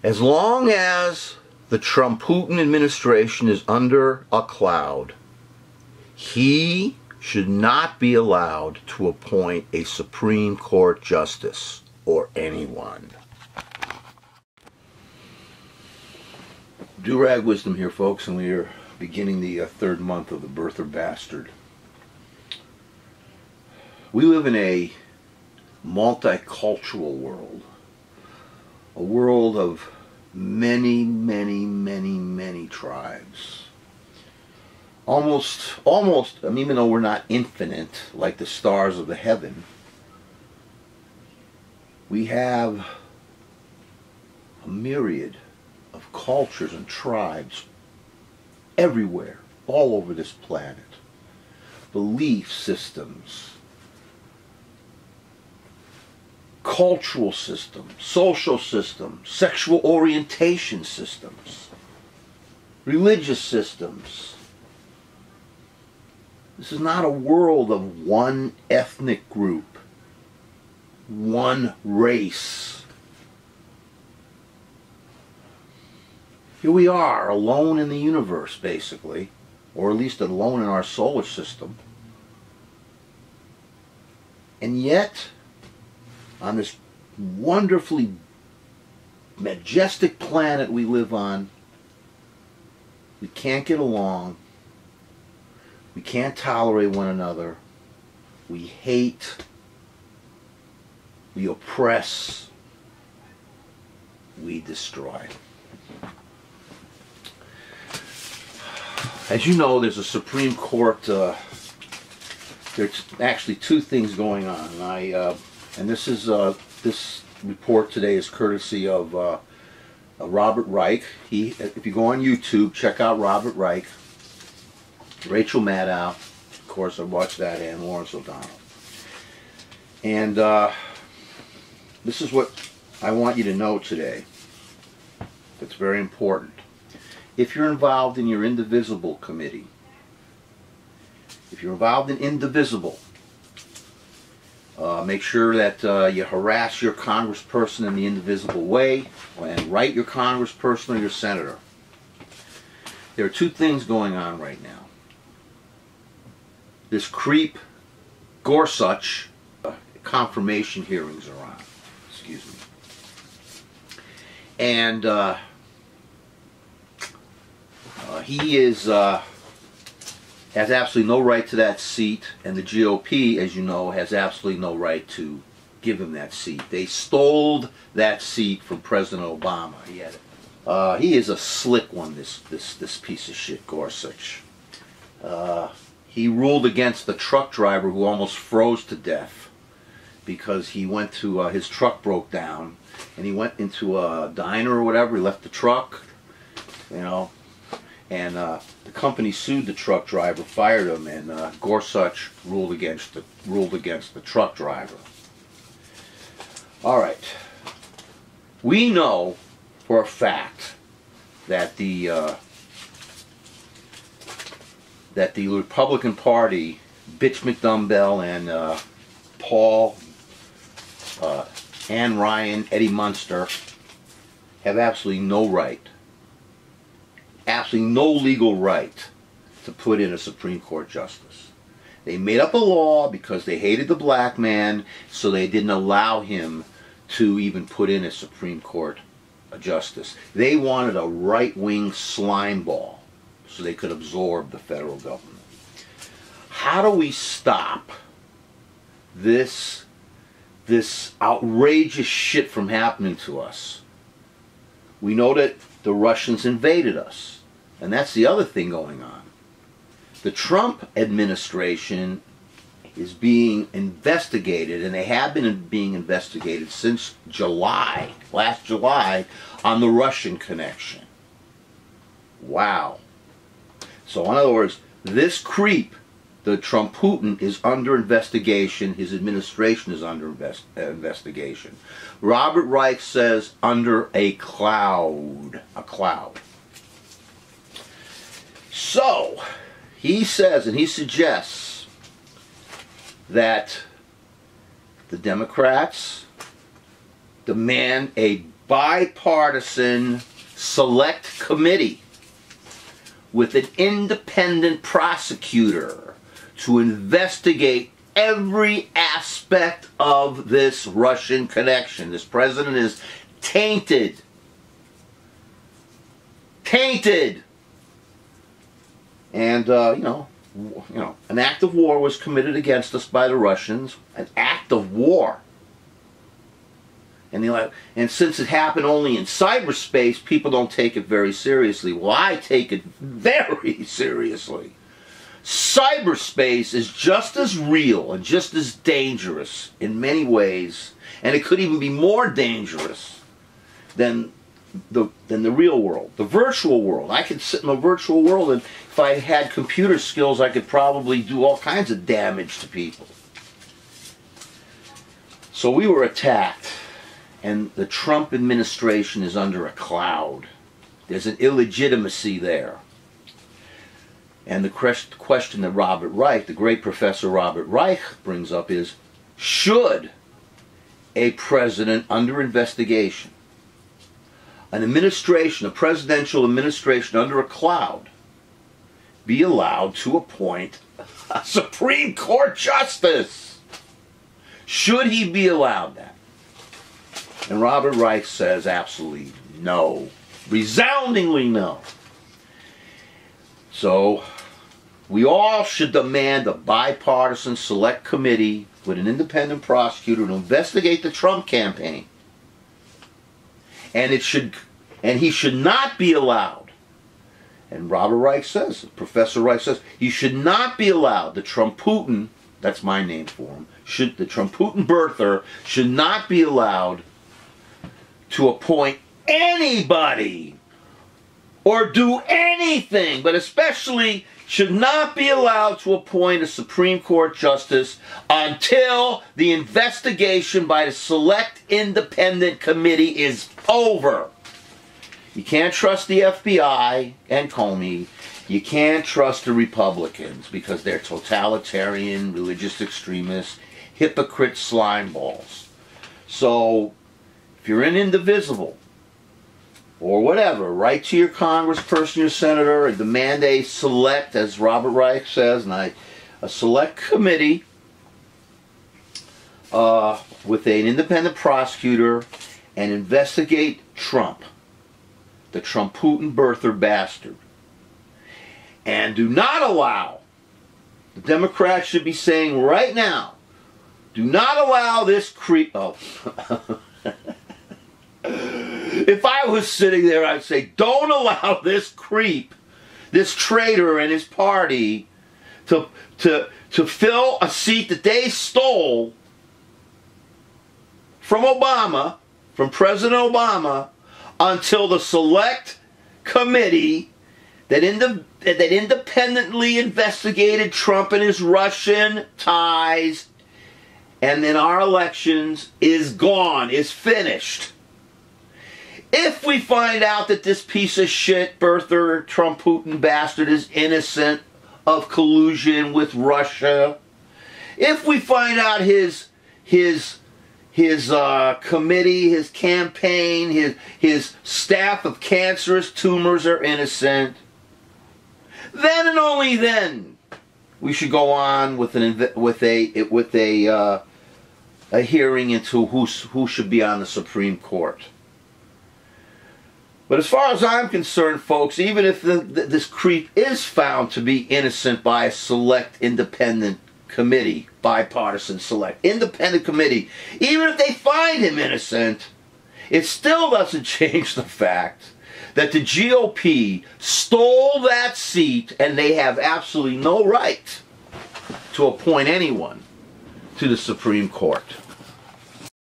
As long as the TrumPutin administration is under a cloud, he should not be allowed to appoint a Supreme Court justice or anyone. Do-Rag Wisdom here, folks, and we are beginning the third month of the Birther Bastard. We live in a multicultural world, a world of many tribes. Almost, even though we're not infinite like the stars of the heaven, we have a myriad of cultures and tribes everywhere, all over this planet. Belief systems, cultural systems, social systems, sexual orientation systems, religious systems. This is not a world of one ethnic group, one race. Here we are, alone in the universe, basically, or at least alone in our solar system. And yet, on this wonderfully majestic planet we live on, we can't get along. We can't tolerate one another. We hate. We oppress. We destroy. As you know, there's a Supreme Court. There's actually two things going on, and this is this report today is courtesy of Robert Reich. If you go on YouTube, check out Robert Reich. Rachel Maddow, of course, I watched that, and Lawrence O'Donnell. And this is what I want you to know today. It's very important. If you're involved in your Indivisible committee, if you're involved in Indivisible, make sure that you harass your congressperson in the Indivisible way and write your congressperson or your senator. There are two things going on right now. This creep, Gorsuch, confirmation hearings are on. Excuse me. And he has absolutely no right to that seat, and the GOP, as you know, has absolutely no right to give him that seat. They stole that seat from President Obama. He is a slick one, this piece of shit, Gorsuch. He ruled against the truck driver who almost froze to death because he went to, his truck broke down, and he went into a diner or whatever. He left the truck, you know, and the company sued the truck driver, fired him, and Gorsuch ruled against the truck driver. All right, we know for a fact that the Republican Party, Bitch McDumbbell and Paul, Ann Ryan, Eddie Munster, have absolutely no right, absolutely no legal right to put in a Supreme Court justice. They made up a law because they hated the black man, so they didn't allow him to even put in a Supreme Court justice. They wanted a right-wing slime ball so they could absorb the federal government. How do we stop this outrageous shit from happening to us? We know that the Russians invaded us, and that's the other thing going on. The Trump administration is being investigated, and they have been being investigated since July, last July, on the Russian connection. Wow. So in other words, this creep, the TrumPutin, is under investigation. His administration is under investigation. Robert Reich says under a cloud. A cloud. So, he says and he suggests that the Democrats demand a bipartisan select committee with an independent prosecutor to investigate every aspect of this Russian connection. This president is tainted. Tainted. And, an act of war was committed against us by the Russians. An act of war. And since it happened only in cyberspace, people don't take it very seriously. Well, I take it very seriously. Cyberspace is just as real and just as dangerous in many ways, and it could even be more dangerous than the real world, the virtual world. I could sit in a virtual world, and if I had computer skills, I could probably do all kinds of damage to people. So we were attacked, and the Trump administration is under a cloud. There's an illegitimacy there. And the question that Robert Reich, the great Professor Robert Reich, brings up is, should a president under investigation, an administration, a presidential administration under a cloud, be allowed to appoint a Supreme Court justice? Should he be allowed that? And Robert Reich says absolutely no. Resoundingly no. So, we all should demand a bipartisan select committee with an independent prosecutor to investigate the Trump campaign. And he should not be allowed. And Robert Reich says, Professor Reich says, he should not be allowed. The TrumPutin, that's my name for him, the TrumPutin birther should not be allowed to appoint anybody or do anything, but especially should not be allowed to appoint a Supreme Court justice until the investigation by the Select Independent Committee is over. You can't trust the FBI and Comey. You can't trust the Republicans because they're totalitarian, religious extremists, hypocrite slime balls. So, if you're in Indivisible, or whatever, write to your congressperson, your senator, and demand a select, as Robert Reich says, a select committee with an independent prosecutor and investigate Trump, the TrumPutin birther bastard. And do not allow, the Democrats should be saying right now, do not allow this creep, if I was sitting there, I'd say, don't allow this creep, this traitor and his party to fill a seat that they stole from Obama, from President Obama, until the select committee that independently investigated Trump and his Russian ties and in our elections is gone, is finished. If we find out that this piece of shit birther, TrumPutin bastard, is innocent of collusion with Russia, if we find out his committee, his campaign, his staff of cancerous tumors are innocent, then and only then we should go on with a hearing into who should be on the Supreme Court. But as far as I'm concerned, folks, even if this creep is found to be innocent by a select independent committee, bipartisan select independent committee, even if they find him innocent, it still doesn't change the fact that the GOP stole that seat and they have absolutely no right to appoint anyone to the Supreme Court.